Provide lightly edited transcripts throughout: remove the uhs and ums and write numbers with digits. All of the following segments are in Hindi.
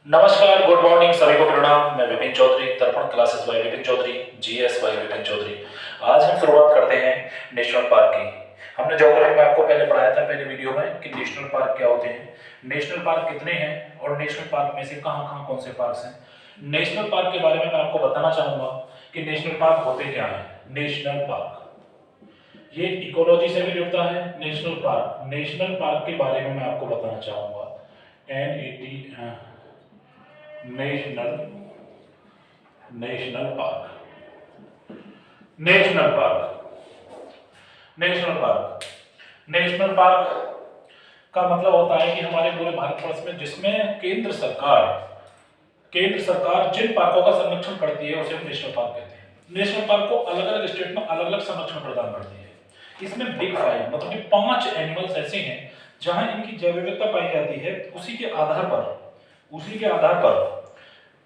नमस्कार, गुड मॉर्निंग, सभी को प्रणाम। मैं Vipin Chaudhary, Darpan classes by Vipin Chaudhary, GS by Vipin Chaudhary. आज हम शुरुआत करते हैं नेशनल पार्क की। हमने ज्योग्राफी में आपको पहले पढ़ाया था पहले वीडियो में कि नेशनल पार्क क्या होते हैं, नेशनल पार्क कितने हैं और नेशनल पार्क में से कहाँ कहाँ कौन से पार्क हैं। नेशनल पार्क के बारे में मैं आपको बताना चाहूंगा कि नेशनल पार्क होते क्या है। नेशनल पार्क ये इकोलॉजी से भी जुड़ता है। नेशनल पार्क के बारे में मैं आपको बताना चाहूंगा। National national park national park national park national park का मतलब होता है कि हमारे पूरे भारतवर्ष में जिसमें केंद्र सरकार जिन पार्कों का संरक्षण करती है उसे हम नेशनल पार्क कहते हैं। नेशनल पार्क को अलग अलग स्टेट में अलग अलग संरक्षण प्रदान करती है। इसमें बिग फाइव मतलब कि 5 एनिमल्स ऐसे हैं जहां इनकी जैव विविधता पाई जाती है। उसी के आधार पर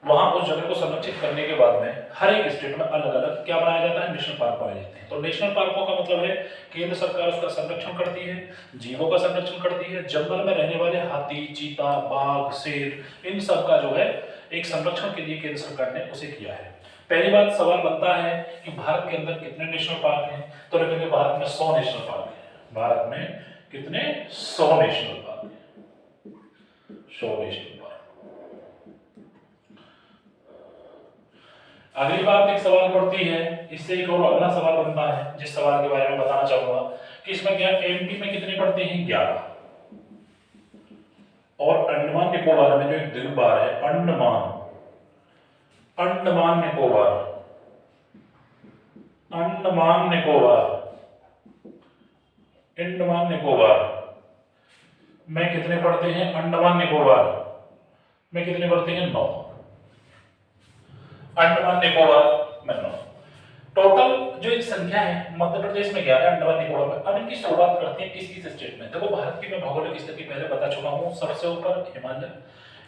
वहां उस जगह को संरक्षित करने के बाद में हर एक स्टेट में अलग अलग क्या बनाया जाता है, नेशनल पार्क बनाए जाते हैं। तो नेशनल पार्कों का मतलब है केंद्र सरकार उसका संरक्षण करती है, जीवों का संरक्षण करती है। जंगल में रहने वाले हाथी, चीता, बाघ, शेर, इन सब का जो है एक संरक्षण के लिए केंद्र सरकार ने उसे किया है। पहली बात सवाल बनता है कि भारत के अंदर कितने नेशनल पार्क हैं, तो लिखेंगे भारत में 100 नेशनल पार्क है। भारत में कितने? 100 नेशनल पार्क है। 100 नेशनल पार्क। अगली बात एक सवाल पड़ती है, इससे एक और अगला सवाल बनता है जिस सवाल के बारे में बताना चाहूंगा कि इसमें क्या एमपी में कितने पड़ते हैं? 11। और अंडमान निकोबार में जो एक द्वीपबार है अंडमान निकोबार में कितने पड़ते हैं? अंडमान निकोबार में कितने पड़ते हैं? 9। अंडमान निकोबार में 9 टोटल जो एक संख्या है। मध्य प्रदेश में 11, अंडमान निकोबार में। अब इनकी शुरुआत करते हैं किस स्टेट में। देखो भारत की मैं भौगोलिक स्थिति पहले बता चुका हूँ। सबसे ऊपर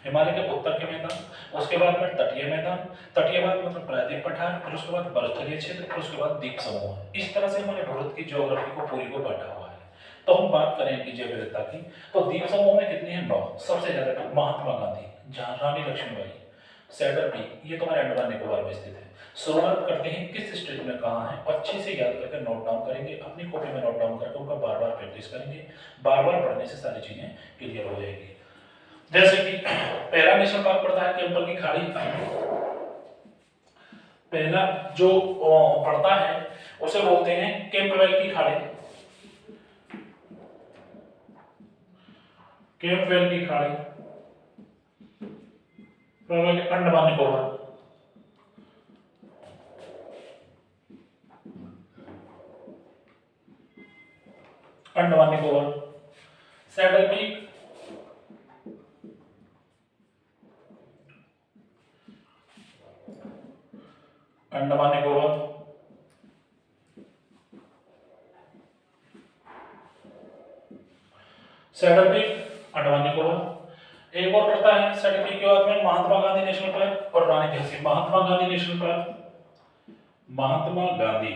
हिमालय के उत्तर के मैदान, उसके बाद में तटीय मैदान, तटीय बाद मतलब प्रायद्वीप पठार, फिर उसके बाद बर्फीले क्षेत्र, फिर उसके बाद द्वीप समूह। इस तरह से हमारे भारत की ज्योग्राफी को पूरी को बांटा हुआ है। तो हम बात करें इनकी जैव विविधता की, तो द्वीप समूह में कितनी है? 9। सबसे ज्यादा महात्मा गांधी, जहां रानी लक्ष्मीबाई, सैडल पीक, ये तुम्हारे अंडमान निकोबार में स्थित है। शुरुआत करते हैं किस स्टेट में कहाँ है, अच्छे से याद करके नोट डाउन करेंगे, अपनी कॉपी में नोट डाउन करके उनका बार बार प्रैक्टिस करेंगे। बार बार पढ़ने से सारी चीजें क्लियर हो जाएगी। जैसे कि पहला नेशनल पार्क पड़ता है कैंपबेल की खाड़ी। पहला जो पड़ता है उसे बोलते हैं कैंपबेल की खाड़ी। कैंपबेल की खाड़ी Andaman Nicobar. Andaman Nicobar. Saddle peak, Andaman Nicobar. Saddle peak, Andaman Nicobar. एक और पड़ता है सैडल पीक के बाद में महात्मा गांधी नेशनल पार्क और रानी Jhansi. Mahatma Gandhi national park, Mahatma Gandhi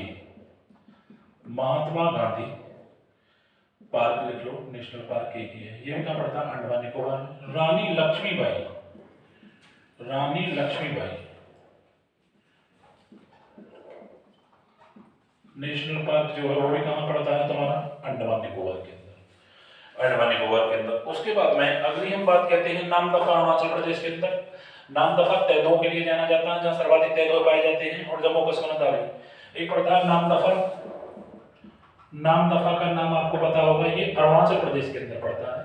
park लिख लो, नेशनल पार्क एक ही है। ये क्या पड़ता है? अंडमान निकोबार में। रानी लक्ष्मीबाई नेशनल पार्क जो है वो भी कहां पड़ता है तुम्हारा? अंडमान निकोबार के अंदर। उसके बाद में अगली हम बात कहते हैं नामदफा, अरुणाचल प्रदेश के अंदर। नामदफा तैदों के लिए जाना जाता है, जहां सर्वाधिक तैदों पाए जाते हैं, और जम्मू कश्मीर एक पड़ता है नामदफा। नामदफा का नाम आपको पता होगा, ये अरुणाचल प्रदेश के अंदर पड़ता है।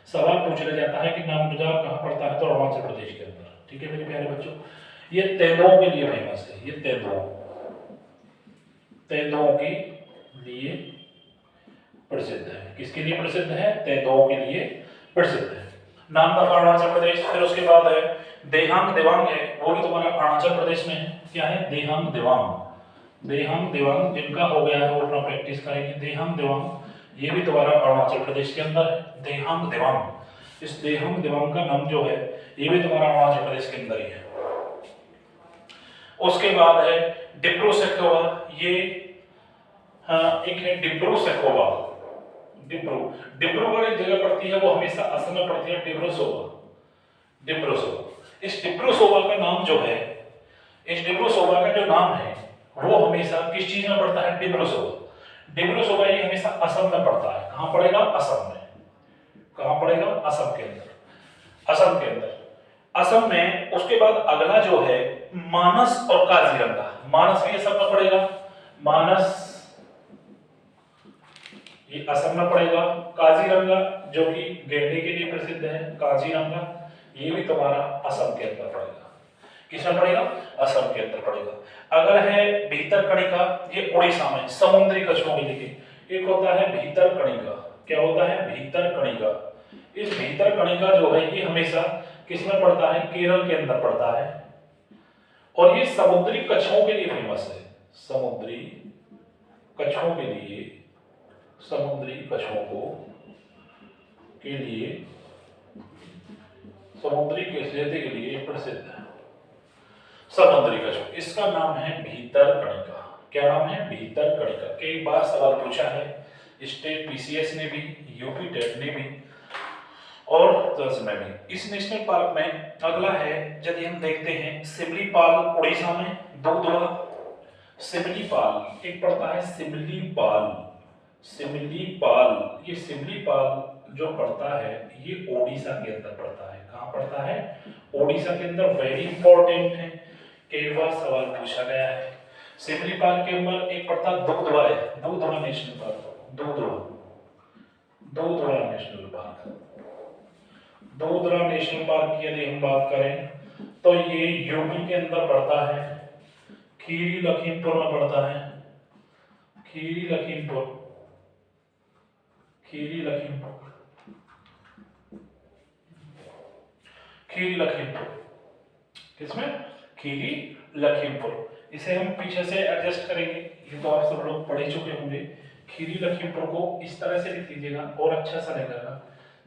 सवाल पूछ लिया जाता है कि नामदफा कहां पड़ता है, तो अरुणाचल प्रदेश के अंदर। ठीक है मेरे प्यारे बच्चों, ये तैदों के लिए फेमस है। ये तैदों के लिए प्रसिद्ध है। किसके लिए प्रसिद्ध है? तैदों के लिए प्रसिद्ध है। नामदफा अरुणाचल प्रदेश। फिर उसके बाद है देहांग देवांग है, वो भी तुम्हारा अरुणाचल प्रदेश में है। क्या है? देहांग देवांग, जिनका हो गया है वो अपना प्रैक्टिस करेंगे। देहांग देवांग ये भी तुम्हारा अरुणाचल प्रदेश के अंदर है। देहांग देवांग, इस देहांग देवांग का नाम जो है ये भी तुम्हारा अरुणाचल प्रदेश के अंदर ही है। उसके बाद है डिब्रू सैखोवा, ये एक है डिब्रू सैखोवा। डिब्रूगढ़ एक जगह पड़ती है, वो हमेशा असम में पड़ती है। डिब्रू सोवा इस डिब्रूसोवा का नाम जो है, इस डिब्रूसोवा का जो नाम है वो हमेशा किस चीज में पड़ता है? डिब्रूसोवा। डिब्रूसोवा ये हमेशा असम में पड़ता है। कहां पड़ेगा? असम में। कहां पड़ेगा? असम के अंदर। असम के अंदर, असम में। उसके बाद अगला जो है मानस और काजीरंगा। मानस भी असम में पड़ेगा, मानस ये असम में पड़ेगा। काजीरंगा जो कि गेंडे के लिए प्रसिद्ध है, काजीरंगा ये भी तुम्हारा असम के अंदर पड़ेगा। किसमें पड़ेगा? असम के अंदर पड़ेगा। अगर है भीतरकणिका, ये उड़ीसा में समुद्री कछुओं के लिए। एक होता है भीतरकणिका। क्या होता है? भीतरकणिका। इस भीतरकणिका जो है ये हमेशा किसमें पड़ता है? केरल के अंदर पड़ता है। और ये समुद्री कछुओं के लिए फेमस है। समुद्री कछुओं के लिए, समुद्री कछुओं को के लिए, समुद्री केसरियते के लिए प्रसिद्ध है समुद्री कछुआ। इसका नाम है भीतरकणिका। क्या नाम है? भीतरकणिका। कई बार सवाल पूछा है स्टेट पीसीएस ने भी, यूपी टेट ने भी और दस में भी। इस नेशनल पार्क में अगला है, यदि हम देखते हैं सिमलीपाल, उड़ीसा में दुधवा। सिमलीपाल एक पड़ता है, सिमलीपाल। सिमलीपाल, ये सिमलीपाल जो पड़ता है ये ओडिशा के अंदर पड़ता है। कहां पड़ता है? ओडिशा के अंदर। वेरी इंपॉर्टेंट है, कई बार सवाल पूछा गया है। सिमलीपाल के अंदर एक पड़ता दुधवा है, Dudhwa national park. Dudhwa, Dudhwa national park. Dudhwa national park की यदि हम बात करें तो ये यूपी के अंदर पड़ता है, खीरी लखीमपुर में पड़ता है। खीरी लखीमपुर, खीरी लखीमपुर, खीरी लखीमपुर। किसमें? खीरी लखीमपुर। इसे हम पीछे से एडजस्ट करेंगे, ये तो आप सब लोग पढ़ ही चुके होंगे। खीरी लखीमपुर को इस तरह से लिख लीजिएगा और अच्छा सा लगेगा,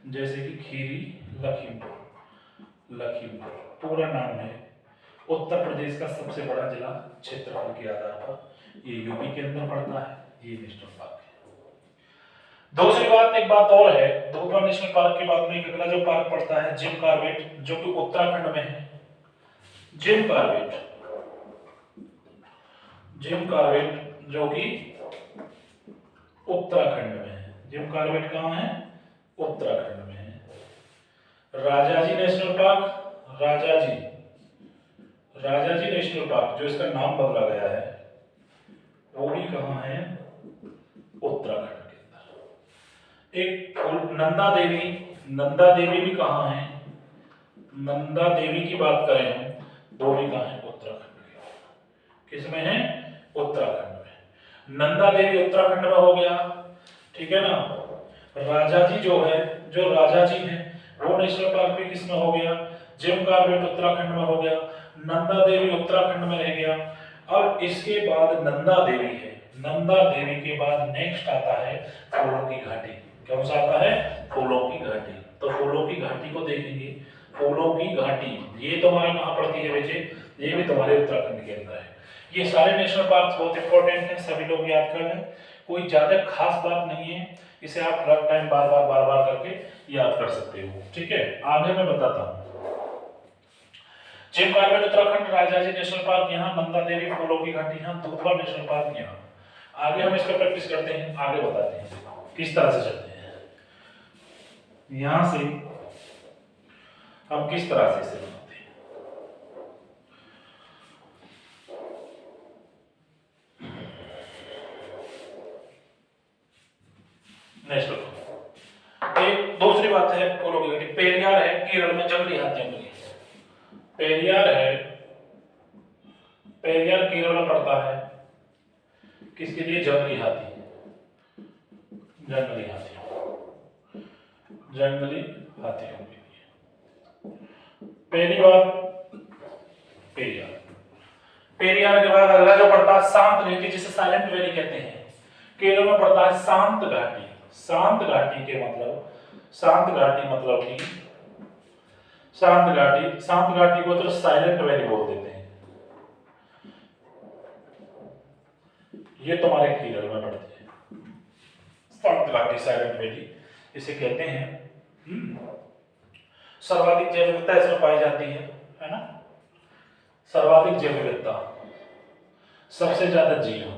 जैसे कि खीरी लखीमपुर। लखीमपुर पूरा नाम है। उत्तर प्रदेश का सबसे बड़ा जिला क्षेत्रफल के आधार पर। ये यूपी के अंदर पड़ता है, ये नेशनल पार्क है। दूसरी बात, एक बात और है, दुधवा नेशनल पार्क के बाद में एक अगला जो पार्क पड़ता है जिम कॉर्बेट, जो कि उत्तराखंड में है। जिम कॉर्बेट, जिम कॉर्बेट जो कि उत्तराखंड में है। जिम कॉर्बेट कहां है? उत्तराखंड में है। Rajaji national park, Rajaji, Rajaji national park जो इसका नाम बदला गया है वो भी कहां है? उत्तराखंड के अंदर। एक नंदा देवी, नंदा देवी भी कहां है? नंदा देवी की बात करें हम, दो भी कहां है? उत्तराखंड के। किसमें है? उत्तराखंड में। नंदा देवी उत्तराखंड में हो गया, ठीक है ना। राजाजी जो है, जो राजाजी है वो नेशनल पार्क भी किसमें हो गया? जिम कॉर्बेट उत्तराखंड में हो गया। नंदा देवी उत्तराखंड में रह गया। अब इसके बाद नंदा देवी है, नंदा देवी के बाद नेक्स्ट आता है फूलों की घाटी। कौन सा आता है? फूलों की घाटी। तो फूलों की घाटी को देखेंगे। फूलों की घाटी ये तुम्हारा कहां पड़ती है बच्चे? ये भी तुम्हारे उत्तराखंड के अंदर है। ये सारे नेशनल पार्क बहुत इंपॉर्टेंट हैं, सभी लोग याद कर लें। कोई ज्यादा खास बात नहीं है, इसे आप रफ टाइम बार बार करके याद कर सकते हो, ठीक है। आगे मैं बताता हूं। Jim Corbett Uttarakhand, Rajaji national park यहाँ, नंदा देवी फूलों की घाटी यहाँ, दुधवा नेशनल पार्क यहाँ। आगे हम इस पर प्रैक्टिस करते हैं, आगे बताते हैं किस तरह से चलते हैं। यहां से हम किस तरह से इसे बनाते हैं। नेशनल एक दूसरी बात है फूलों की घाटी। पेरियार है केरल में जंगली हाथियों के लिए। पेरियार है, पेरियार केरल में पड़ता है, किसके लिए? जंगली हाथी, जंगली हाथी, जंगली हाथियों के लिए। पहली बात पेरियार। पेरियार के बाद अगला जो पड़ता है शांत घाटी, जिसे साइलेंट वैली कहते हैं, केरल में पड़ता है शांत घाटी। शांत घाटी के मतलब, शांत घाटी मतलब कि शांत घाटी, शांत घाटी को तो साइलेंट वैली बोल देते हैं। ये तुम्हारे केरल में पड़ती है शांत घाटी, साइलेंट वैली इसे कहते हैं। सर्वाधिक जैव विविधता इसमें पाई जाती है है ना। सर्वाधिक जैव विविधता, सबसे ज्यादा जीव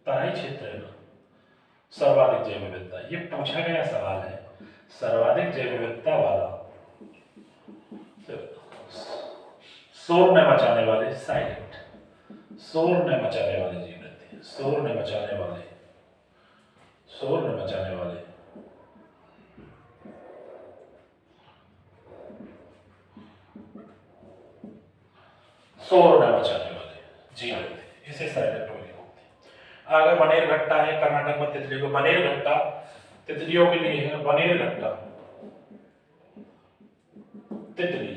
तराई क्षेत्र है ना। सर्वाधिक जैव विविधता, ये पूछा गया सवाल है। सर्वाधिक जैव विविधता वाला, शोर न मचाने वाले, साइलेंट, शोर न मचाने वाले जीव रहते हैं, शोर न मचाने वाले, शोर न मचाने वाले, शोर न मचाने वाले जीव रहते हैं, इसे साइलेंट होने होते हैं। आगे बनेर घट्टा है, कर्नाटक में तितली को बनेर घट्टा तितलियों के लिए है। बनेर घट्टा तितली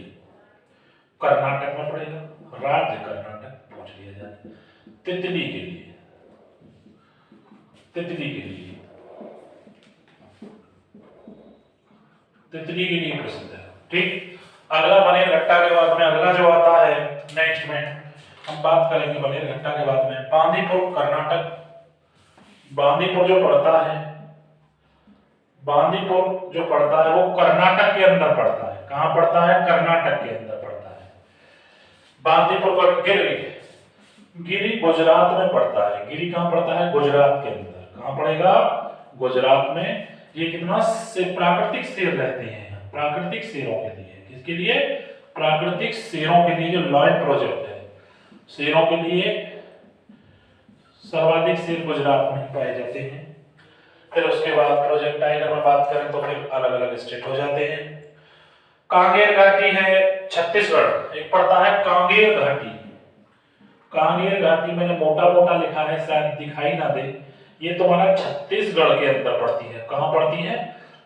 कर्नाटक में पड़ेगा, राज्य कर्नाटक पूछ लिया जाए। तितली के लिए, तितली के लिए, तितली के लिए प्रसिद्ध है। ठीक, अगला बनेर घट्टा के बाद में अगला जो आता है नेक्स्ट में हम बात करेंगे बनेर घट्टा के बाद में बांदीपुर कर्नाटक। बांदीपुर जो पड़ता है, बांदीपुर जो पड़ता है वो कर्नाटक के अंदर पड़ता है। कहां पड़ता है? कर्नाटक के अंदर पड़ता है। बांदीपुर का गिरी गुजरात में पड़ता है। गिरी कहां पड़ता है? गुजरात के अंदर। कहां पड़ेगा? गुजरात में। ये कितना से प्राकृतिक शेर रहते हैं, प्राकृतिक शेरों के लिए। किसके लिए? प्राकृतिक शेरों के लिए। जो लॉयड प्रोजेक्ट है, शेरों के लिए सर्वाधिक शेर गुजरात में पाए जाते हैं। फिर उसके बाद प्रोजेक्ट टाइगर में बात करें तो फिर अलग अलग स्टेट हो जाते हैं। कांगेर घाटी है छत्तीसगढ़, एक पड़ता है कांगेर घाटी। कांगेर घाटी मैंने मोटा मोटा लिखा है, शायद दिखाई ना दे। ये तुम्हारा छत्तीसगढ़ के अंदर पड़ती है। कहां पड़ती है?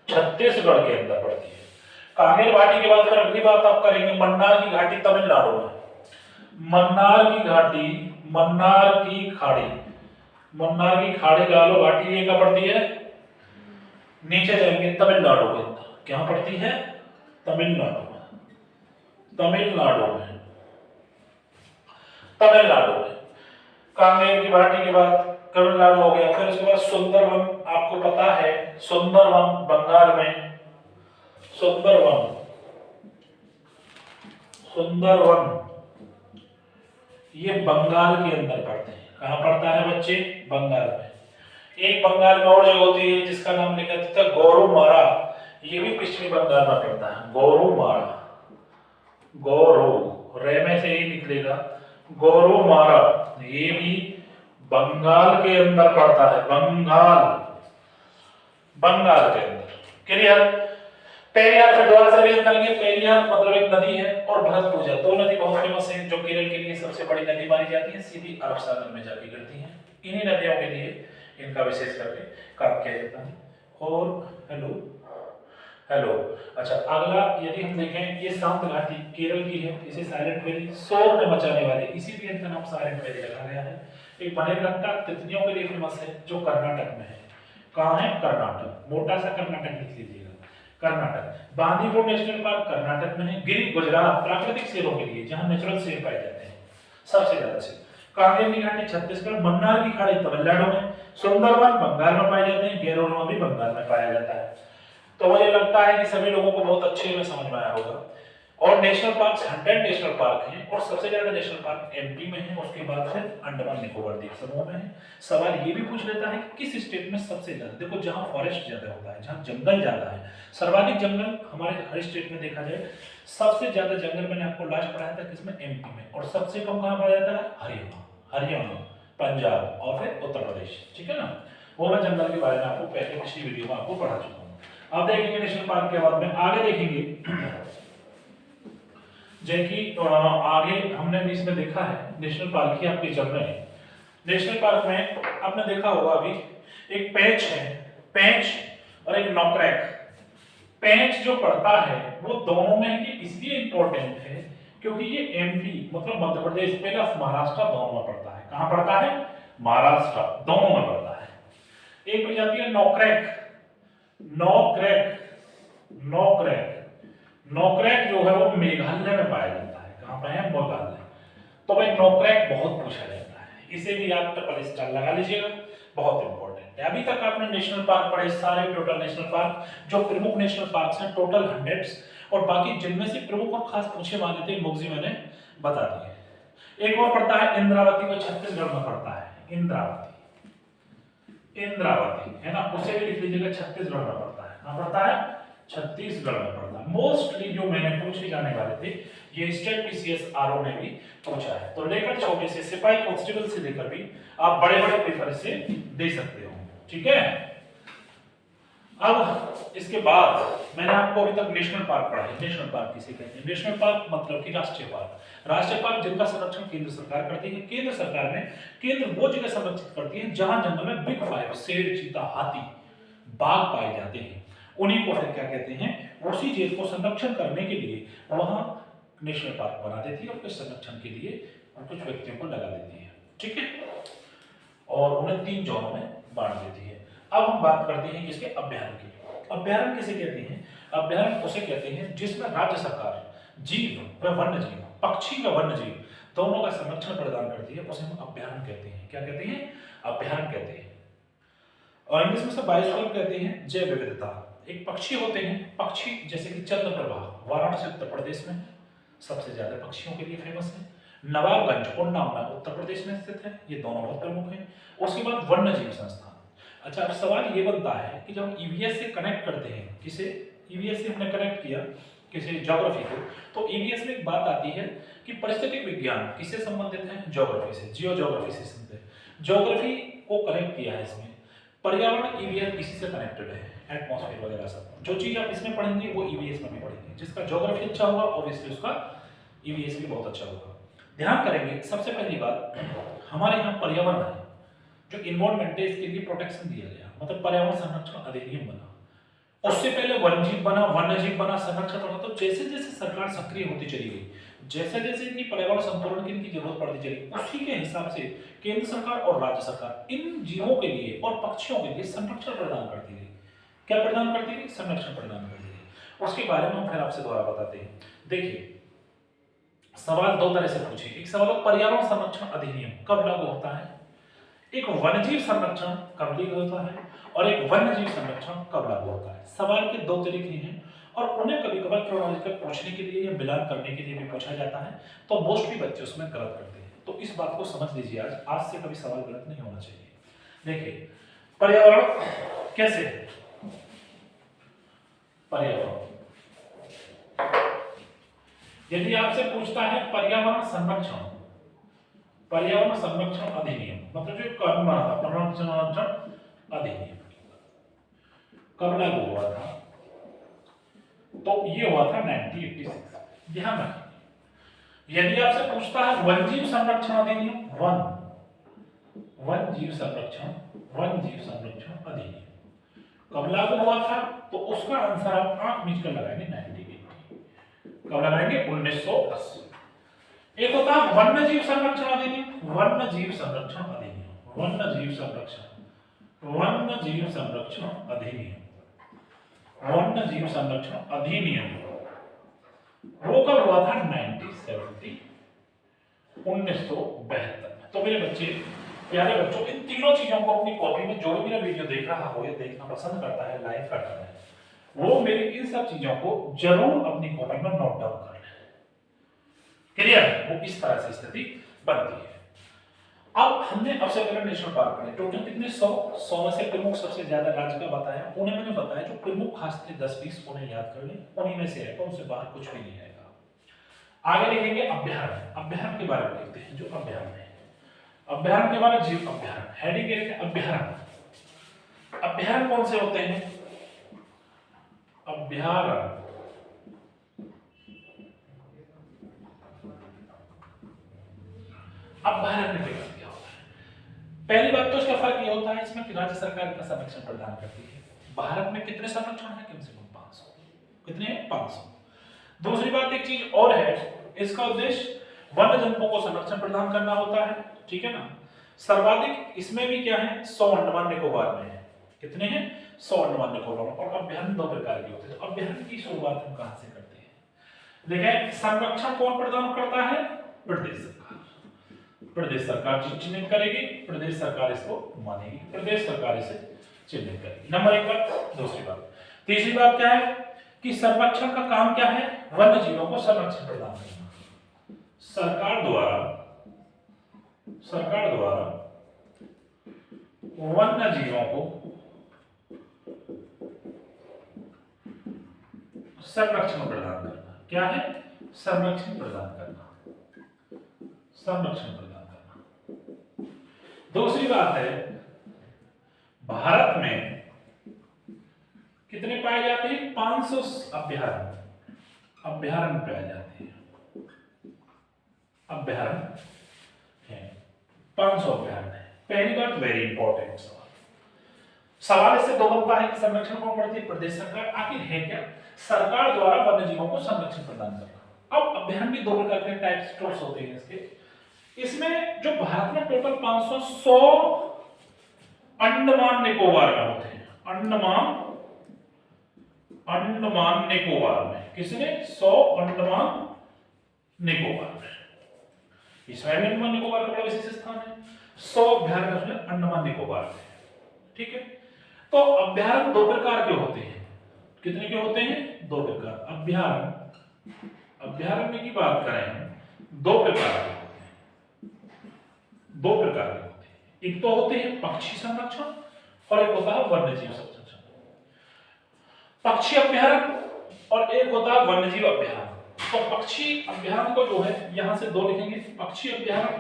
छत्तीसगढ़ के अंदर पड़ती है। कांगेर घाटी के बाद फिर अगली बात आप करेंगे मन्नार की घाटी तमिलनाडु में। मन्नार की घाटी, मन्नार की खाड़ी, मन्नार की खाड़ी गालो घाटी ये कहां पड़ती है? नीचे जाएंगे तमिलनाडु के अंदर। क्या पड़ती है? तमिलनाडु में। तमिलनाडु में, तमिलनाडु में। कांगेर की घाटी के बाद तमिलनाडु हो गया। फिर उसके बाद सुंदरवन, आपको पता है सुंदरवन बंगाल में। सुंदरवन, सुंदरवन ये बंगाल के अंदर पड़ते हैं। कहां पड़ता है बच्चे? बंगाल में। एक बंगाल में और जगह होती है जिसका नाम लिखा था गोरुमारा, ये भी पश्चिमी बंगाल में पड़ता है। गोरुमारा, गोरु रे में से ही निकलेगा गोरुमारा, ये भी बंगाल के अंदर पड़ता है। बंगाल, बंगाल के अंदर। क्लियर? पेरियार फिर दोबारा से रिवीजन करेंगे। पेरियार मतलब एक नदी है और भरतपुजा, दो नदी बहुत फेमस है जो केरल के लिए सबसे बड़ी नदी मानी जाती है, सीधी अरब सागर में जाके गिरती है। इन्हीं नदियों के लिए इनका विशेष करके काम किया जाता है। और हेलो हेलो अच्छा, अगला यदि हम देखें ये शांत घाटी केरल की है, इसे साइलेंट वैली, शोर न मचाने वाले, इसीलिए इनका नाम साइलेंट वैली रखा गया है। एक बनेर घट्टा तितलियों के लिए फेमस है जो कर्नाटक में है। कहाँ है? कर्नाटक, मोटा सा कर्नाटक लिख लीजिएगा, कर्नाटक। बांदीपुर नेशनल पार्क कर्नाटक में है। गिरी गुजरात, प्राकृतिक शेरों के लिए जहां नेचुरल शेर पाए जाते हैं सबसे ज्यादा शेर। कांगेर की घाटी छत्तीसगढ़, मन्नार की खाड़ी तमिलनाडु में, सुंदरवन बंगाल में पाए जाते हैं, गेरोरमा भी बंगाल में पाया जाता है। तो मुझे लगता है कि सभी लोगों को बहुत अच्छे में समझ में आया होगा। और नेशनल पार्क 100 नेशनल पार्क हैं और सबसे ज्यादा नेशनल पार्क एमपी में है, उसके बाद फिर अंडमान निकोबार द्वीप समूह में है। सवाल ये भी पूछ लेता है कि किस स्टेट में सबसे ज्यादा, देखो जहां फॉरेस्ट ज्यादा होता है, जहां जंगल ज्यादा है, सर्वाधिक जंगल हमारे हर स्टेट में देखा जाए। सबसे ज्यादा जंगल मैंने आपको लास्ट पढ़ाया था किसमें? एमपी में। और सबसे कम कहां पाया जाता है? हरियाणा, हरियाणा, पंजाब और फिर उत्तर प्रदेश। ठीक है ना। वो मैं जंगल के बारे में आपको पहले पिछली वीडियो में आपको पढ़ा चुका हूँ। अब देखेंगे नेशनल पार्क के बाद में आगे देखेंगे जैसे कि आगे हमने भी इसमें देखा है नेशनल पार्क ही आपके चल रहे हैं। नेशनल पार्क में आपने देखा होगा अभी एक पेंच है, पेंच और एक नौक्रैक। पेंच जो पड़ता है वो दोनों में ही इसलिए इंपॉर्टेंट है क्योंकि ये एमपी मतलब मध्य प्रदेश प्लस महाराष्ट्र दोनों में पड़ता है। कहां पड़ता है? महाराष्ट्र दोनों में पड़ता है। एक प्रजाति है नौक्रैक, नौक्रैक, नौक्रैक, नौक्रैक जो है वो मेघालय में पाया जाता है। कहां पे है? मेघालय। तो भाई नौक्रैक बहुत पूछा जाता है, इसे भी आप ट्रिपल स्टार लगा लीजिएगा, बहुत इंपॉर्टेंट है। अभी तक आपने नेशनल पार्क पढ़े सारे, टोटल नेशनल पार्क जो प्रमुख नेशनल पार्क हैं टोटल 100 और बाकी जिनमें से प्रमुख और खास पूछे वाले थे मुगजी मैंने बता दिए। एक और पड़ता है इंद्रावती, को छत्तीसगढ़ में पड़ता है। इंद्रावती, इंद्रावती है ना, उसे भी लिख लीजिएगा, छत्तीसगढ़ में पड़ता है। कहां पड़ता है? छत्तीसगढ़ में पड़ता है। मोस्टली जो मैंने पूछे जाने वाले थे ये स्टेट पीसीएस आरओ ने भी पूछा है। तो लेकर छोटे से सिपाही कांस्टेबल से लेकर भी आप बड़े बड़े पेपर से दे सकते हो, ठीक है। अब इसके बाद मैंने आपको अभी तक नेशनल पार्क पढ़ा है। नेशनल पार्क किसे कहते हैं? नेशनल पार्क मतलब कि राष्ट्रीय पार्क। राष्ट्रीय पार्क जिनका संरक्षण केंद्र सरकार करती है। केंद्र सरकार में केंद्र वो जगह संरक्षित करती है जहां जंगल में बिग फाइव, शेर, चीता, हाथी, बाघ पाए जाते हैं। उन्हीं को फिर क्या कहते हैं? उसी चीज को संरक्षण करने के लिए वहां नेशनल पार्क बना देती है और कुछ संरक्षण के लिए कुछ व्यक्तियों को लगा देती है, ठीक है, और उन्हें 3 जोनों में बांट देती है। अब हम बात करते हैं इसके अभ्यारण्य की। अभ्यारण्य किसे कहते हैं? अभ्यारण्य उसे कहते हैं जिसमें राज्य सरकार जीव व वन्य जीव, पक्षी व वन्य जीव दोनों का संरक्षण प्रदान करती है, उसे हम अभ्यारण्य कहते हैं। क्या कहते हैं? अभ्यारण्य कहते हैं। और इंग्लिश में से बायोस्फीयर कहते हैं जैव विविधता। एक पक्षी होते हैं, पक्षी जैसे कि चंद्रप्रभा वाराणसी उत्तर प्रदेश में सबसे ज्यादा पक्षियों के लिए फेमस है। नवाबगंज उन्नाव में उत्तर प्रदेश में स्थित है। ये दोनों बहुत प्रमुख हैं। उसके बाद वन्य जीव संस्थान। अच्छा, अब सवाल ये बनता है कि जब ईवीएस से कनेक्ट करते हैं, किसे ईवीएस से हमने कनेक्ट किया किसी ज्योग्राफी को, तो ईवीएस में एक बात आती है कि परिस्थितिक विज्ञान किससे संबंधित है? ज्योग्राफी से, जियो ज्योग्राफी से संबंधित। ज्योग्राफी को कनेक्ट किया है इसमें। पर्यावरण ईवीएस इसी से कनेक्टेड है, एटमॉस्फेयर वगैरह सब। जो चीज आप इसमें पढ़ेंगे वो ईवीएस में भी पढ़ेंगे। जिसका ज्योग्राफी अच्छा होगा ऑब्वियसली उसका ईवीएस भी बहुत अच्छा होगा। ध्यान करेंगे, सबसे पहली बात हमारे यहाँ पर्यावरण है, जो इन्वायरमेंट है इसके लिए प्रोटेक्शन दिया गया, मतलब पर्यावरण संरक्षण अधिनियम बना। उससे पहले वन जीव बना, वन्य जीव बना, संरक्षण बना। तो जैसे जैसे सरकार सक्रिय होती चली गई, जैसे जैसे इनकी पर्यावरण संतुलन की इनकी जरूरत पड़ती चली, उसी के हिसाब से केंद्र सरकार और राज्य सरकार इन जीवों के लिए और पक्षियों के लिए संरक्षण प्रदान करती गई। क्या प्रदान करती गई? संरक्षण प्रदान करती गई। उसके बारे में हम फिर आपसे दोबारा बताते हैं। देखिए, सवाल 2 तरह से पूछे। एक सवाल पर्यावरण संरक्षण अधिनियम कब लागू होता है, एक वन्यजीव संरक्षण कब लागू होता है, और एक वन्यजीव संरक्षण कब लागू होता है। सवाल के 2 तरीके हैं और उन्हें कभी कभार क्रोनोलॉजिकल पूछने के लिए या मिलान करने के लिए भी पूछा जाता है, तो मोस्टली बच्चे उसमें गलत करते हैं। तो इस बात को समझ लीजिए, आज से कभी सवाल गलत नहीं होना चाहिए। देखिए, पर्यावरण कैसे है? पर्यावरण यदि आपसे पूछता है पर्यावरण संरक्षण, पर्यावरण संरक्षण अधिनियम मतलब जो कानून बना था, पर्यावरण संरक्षण अधिनियम कब लागू हुआ था? तो ये हुआ था 1986। ध्यान रखिए, यदि आपसे पूछता है वन जीव संरक्षण अधिनियम, वन जीव संरक्षण अधिनियम कब लागू हुआ था, तो उसका आंसर आप आंख मीच कर लगाएंगे 1980। कब लगाएंगे? 1980। एक होता है वन्य जीव संरक्षण अधिनियम, वन्य जीव संरक्षण अधिनियम, वन्य जीव संरक्षण अधिनियम, वन्य जीव संरक्षण अधिनियम वो कब हुआ था? 1972। तो मेरे बच्चे, प्यारे बच्चों, इन तीनों चीजों को अपनी कॉपी में, जो भी मेरा वीडियो देख रहा हो या देखना पसंद करता है, लाइक करता है, वो मेरी इन सब चीजों को जरूर अपनी कॉपी में नोट डाउन कर ले। क्लियर? वो इस तरह से स्थिति बनती है। अब हमने अब से पहले नेशनल पार्क पढ़े, टोटल कितने? 100 में से प्रमुख सबसे ज्यादा राज्य का बताया, उन्हें मैंने बताया जो प्रमुख खास थे 10-20 उन्हें याद कर लें, उन्हीं में से आएगा, उनसे बाहर कुछ भी नहीं आएगा। आगे लिखेंगे अभ्यारण्य। अभ्यारण्य के बारे में लिखते हैं, जो अभ्यारण्य है, अभ्यारण्य के बारे में जीव अभ्यारण्य, हेडिंग के लिखें अभ्यारण्य। अभ्यारण्य कौन से होते हैं? अभ्यारण्य अभ्यारण्य के बाद क्या होता है? पहली बात तो इसका फर्क ये होता है इसमें कि राज्य सरकार का संरक्षण प्रदान करती है। भारत में कितने संरक्षण है? कम से कम 500। कितने हैं? 500। दूसरी बात, एक चीज और है, इसका उद्देश्य वन्य जंतुओं को संरक्षण प्रदान करना होता है, ठीक है ना। सर्वाधिक इसमें भी क्या है? 100 अंडमान निकोबार में है। कितने हैं? 100 अंडमान निकोबार। और अभ्यारण्य 2 प्रकार के होते हैं। तो अभ्यारण्य की शुरुआत हम कहां से करते हैं? देखें, संरक्षण कौन प्रदान करता है? प्रदेश सरकार। प्रदेश सरकार चिन्हित करेगी, प्रदेश सरकार इसको मानेगी, प्रदेश सरकार इसे चिन्हित करेगी। नंबर 1 बात। दूसरी बात, तीसरी बात क्या है कि संरक्षण का काम क्या है, वन्य जीवों को संरक्षण प्रदान करना। सरकार द्वारा वन्य जीवों को संरक्षण प्रदान करना। क्या है? संरक्षण प्रदान करना। दूसरी बात है, भारत में कितने पाए जाते हैं? 500 अभ्यारण्य पाए जाते हैं। अभ्यारण्य है 500 अभ्यारण्य। पहली बात, वेरी इंपॉर्टेंट सवाल इससे दो बनता है कि संरक्षण कौन करती है? प्रदेश सरकार। आखिर है क्या? सरकार द्वारा वन्य जीवों को संरक्षण प्रदान करना। अब अभ्यारण्य भी दो प्रकार के टाइप्स होते हैं इसके। इसमें जो भारत में टोटल 500 अंडमान निकोबार में होते हैं। अंडमान निकोबार में। किसने? 100 अंडमान निकोबार में। इसमें भी अंडमान निकोबार का बड़ा विशेष स्थान है। 100 अभ्यारण्य अंडमान निकोबार में। ठीक है, तो अभ्यारण्य दो प्रकार के होते हैं। कितने के होते हैं? दो प्रकार। अभ्यारण्य की बात करें हम, दो प्रकार के होते हैं। एक तो होते हैं पक्षी संरक्षण और एक होता है वन्य जीव संरक्षण। पक्षी अभ्यारण्य और एक होता है वन्य जीव अभ्यारण्य। तो पक्षी अभ्यारण्य को जो है यहां से दो लिखेंगे, पक्षी अभ्यारण्य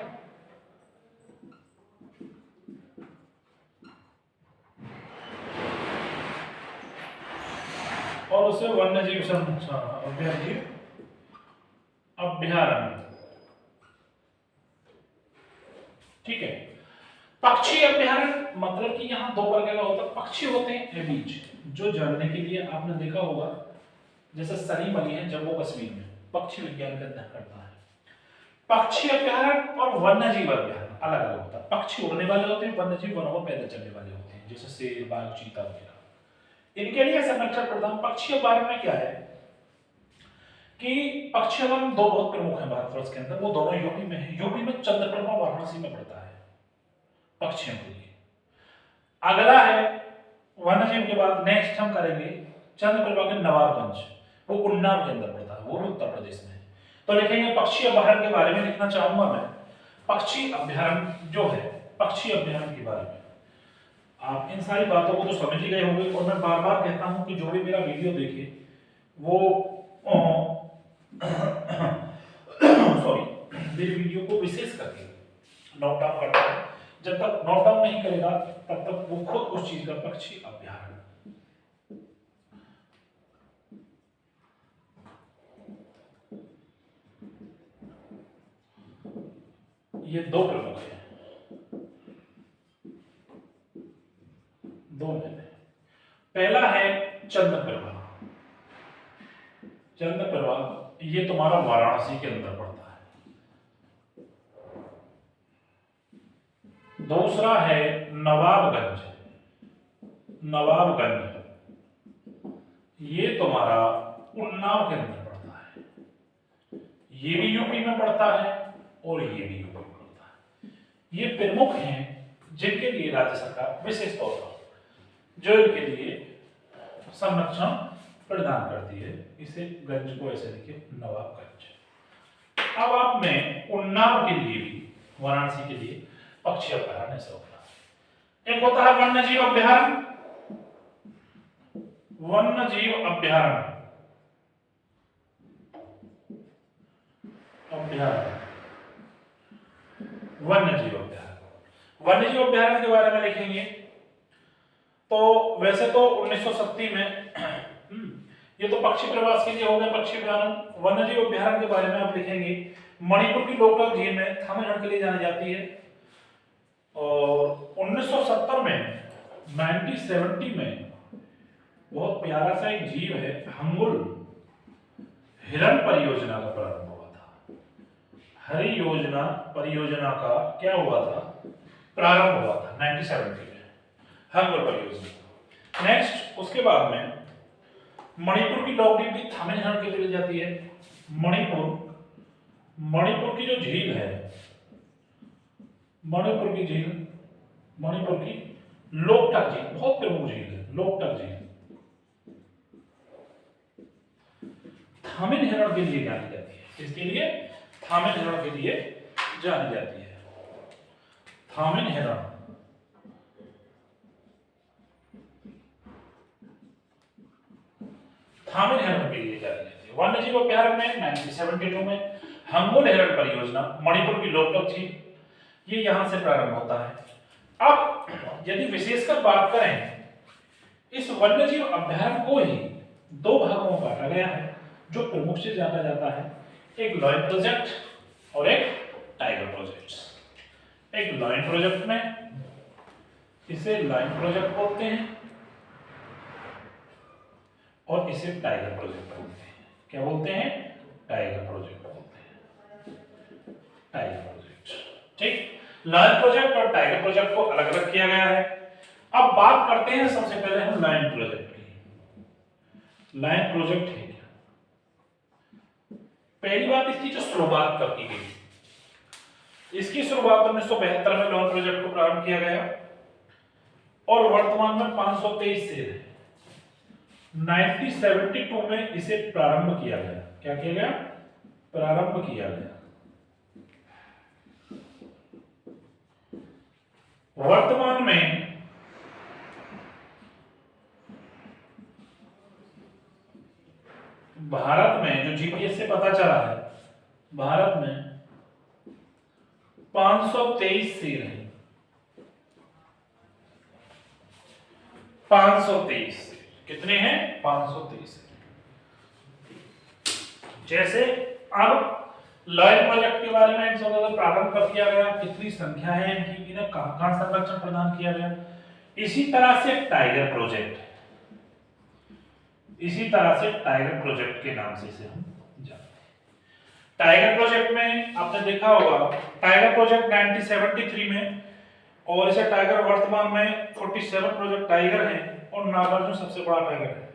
और उसे वन्य जीव संरक्षण अभ्यारण्य। ठीक है, पक्षी अभ्यारण्य मतलब कि यहां दो प्रकार का होता है। पक्षी होते हैं एबीज, जो जानने के लिए आपने देखा होगा, जैसे सलीम अली है जम्मू कश्मीर में पक्षी विज्ञान का अध्ययन करता है। पक्षी अभ्यारण्य और वन्य जीव अभ्यारण्य अलग अलग होता है। पक्षी उड़ने वाले होते हैं, वन्य जीव वनों में पैदल चलने वाले होते हैं, जैसे शेर, बाघ, चीता वगैरह। इनके लिए संरक्षण प्रदान। पक्षी अभ्यारण्य में क्या है कि पक्षी अभ्यारण्य दो बहुत प्रमुख है भारतवर्ष के अंदर। वो दोनों यूपी में है। यूपी में चंद्रप्रभा वाराणसी में पड़ता है पक्षियों के लिए। अगला है वन्य जीव के बाद नेक्स्ट हम करेंगे चंद्रप्रभा के नवाबगंज, वो उन्नाव के अंदर पड़ता है, वो भी उत्तर प्रदेश में है। तो लिखेंगे पक्षी अभ्यारण्य के बारे में लिखना चाहूंगा मैं। पक्षी अभ्यारण्य जो है, पक्षी अभ्यारण्य के बारे में आप इन सारी बातों को तो समझ ही गए होंगे। और मैं बार बार कहता हूं कि जो भी मेरा वीडियो देखे वो सॉरी, मेरे वीडियो को विशेष करके नोट डाउन करता है। जब तक नोट डाउन नहीं करेगा तब तक वो खुद उस चीज का पक्षी अभ्यारण्य। ये दो प्रमुख है, दो में पहला है चंद्रप्रभा। चंद्रप्रभा ये तुम्हारा वाराणसी के अंदर पड़ता है। दूसरा है नवाबगंज। ये तुम्हारा उन्नाव के अंदर पड़ता है। ये भी यूपी में पड़ता है और ये भी यूपी में पड़ता है। ये प्रमुख हैं जिनके लिए राज्य सरकार विशेष तौर पर जो इनके लिए संरक्षण प्रदान करती है। इसे गंज को ऐसे लिखिए, नवाबगंज। अब आप में उन्नाव के लिए भी, वाराणसी के लिए पक्षी अभ्यारण्य ऐसा होता है। एक होता है वन्य जीव अभ्यारण्य। वन्य जीव अभ्यारण्य वन्य जीव अभ्यारण्य के बारे में लिखेंगे तो वैसे तो 1970 में ये तो पक्षी प्रवास के लिए हो गया पक्षी अभ्यारण्य। वन्य जीव अभ्यारण्य के बारे में आप लिखेंगे मणिपुर की लोकटक झील में थामीगढ़ के लिए जानी जाती है। और 1970 में 1970 में बहुत प्यारा सा एक जीव है हंगुल हिरण परियोजना का प्रारंभ हुआ था। हरि योजना परियोजना का क्या हुआ था? प्रारंभ हुआ था 1970 में, हंगुल परियोजना। नेक्स्ट उसके बाद में मणिपुर की लोकटक भी थामीगढ़ के लिए जाती है। मणिपुर की जो झील है, मणिपुर की लोकटक झील बहुत प्रमुख झील है। लोकटक झील थामिन हिरण के लिए जानी जाती है। इसके लिए थामिन हिरण के लिए जानी जाती है। थामिन हिरण थामिन हिरण के लिए जानी जाती है। वन्य जीव अभ्यारण्य में 1972 में हंगोल हिरण परियोजना मणिपुर की लोकटक झील, ये यहां से प्रारंभ होता है। अब यदि विशेषकर बात करें, इस वन्य जीव अभ्यारण्य को ही दो भागों में बांटा गया है जो प्रमुख से जाना जाता है, एक लॉयन प्रोजेक्ट और एक टाइगर प्रोजेक्ट। एक लॉयन प्रोजेक्ट में इसे लॉयन प्रोजेक्ट बोलते हैं और इसे टाइगर प्रोजेक्ट बोलते हैं। क्या बोलते हैं? टाइगर प्रोजेक्ट बोलते हैं। टाइगर प्रोजेक्ट, ठीक। लॉयन प्रोजेक्ट और टाइगर प्रोजेक्ट को अलग अलग किया गया है। अब बात करते हैं सबसे पहले हम लॉयन प्रोजेक्ट की। लॉयन प्रोजेक्ट है क्या? पहली बात, इसकी जो शुरुआत कब की गई? इसकी शुरुआत 1972 में लॉयन प्रोजेक्ट को प्रारंभ किया गया और वर्तमान में 523 से 1972 में इसे प्रारंभ किया गया। क्या किया गया? प्रारंभ किया गया। वर्तमान में भारत में जो जीपीएस से पता चला है, भारत में 523 शेर हैं। 523 कितने हैं? 523। जैसे अब लॉयन प्रोजेक्ट के बारे में प्रारंभ कर दिया गया, कितनी संख्या है इनकी, इन्हें कहां संरक्षण प्रदान किया गया। इसी तरह से टाइगर प्रोजेक्ट, इसी तरह से टाइगर प्रोजेक्ट के नाम से इसे हम जानते हैं। टाइगर प्रोजेक्ट में आपने देखा होगा, टाइगर प्रोजेक्ट 1973 में, और इसे टाइगर वर्तमान में 47 प्रोजेक्ट टाइगर हैं और नागार्जुन सबसे बड़ा टाइगर है।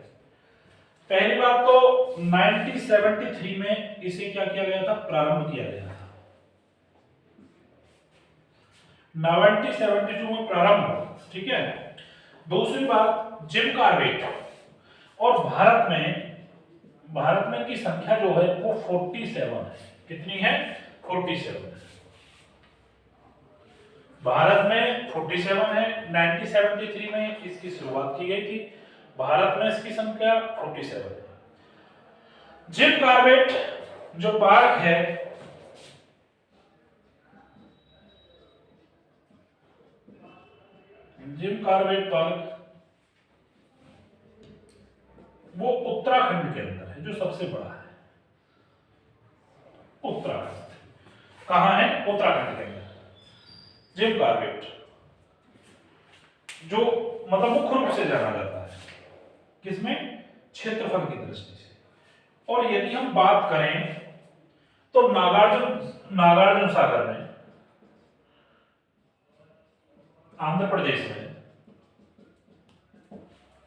पहली बात तो 1973 में इसे क्या किया गया था? प्रारंभ किया गया था। 1972 में प्रारंभ, ठीक है। दूसरी बात, जिम कॉर्बेट, और भारत में की संख्या जो है वो 47 है। कितनी है? 47 है। भारत में 47 है। 1973 में इसकी शुरुआत की गई थी। भारत में इसकी संख्या 47 है। जिम कॉर्बेट जो पार्क है, जिम कॉर्बेट पार्क वो उत्तराखंड के अंदर है, जो सबसे बड़ा है। उत्तराखंड कहां है? उत्तराखंड के अंदर जिम कॉर्बेट, जो मतलब मुख्य रूप से जाना जाता है किसमें? क्षेत्रफल की दृष्टि से। और यदि हम बात करें तो नागार्जुन सागर में, आंध्र प्रदेश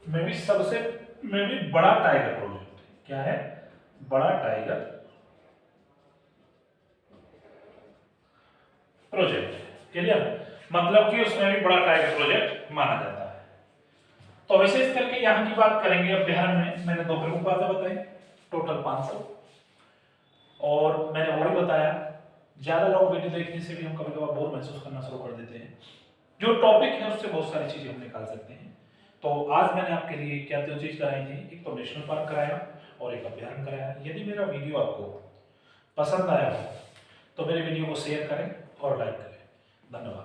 में भी बड़ा टाइगर प्रोजेक्ट है। क्या है? बड़ा टाइगर प्रोजेक्ट। क्लियर? मतलब कि उसमें भी बड़ा टाइगर प्रोजेक्ट माना जाता है। तो विशेष करके यहां की बात करेंगे। अब बिहार में मैंने दो प्रमुख बातें बताई, टोटल 500, और मैंने वो भी बताया ज्यादा लोग वीडियो देखने से भी हम कभी कभार बोर महसूस करना शुरू कर देते हैं। जो टॉपिक है उससे बहुत सारी चीजें हम निकाल सकते हैं। तो आज मैंने आपके लिए क्या दो चीज कराई थी, एक तो नेशनल पार्क कराया और एक अभ्यारण्य कराया। यदि मेरा वीडियो आपको पसंद आया हो तो मेरे वीडियो को शेयर करें और लाइक करें। धन्यवाद।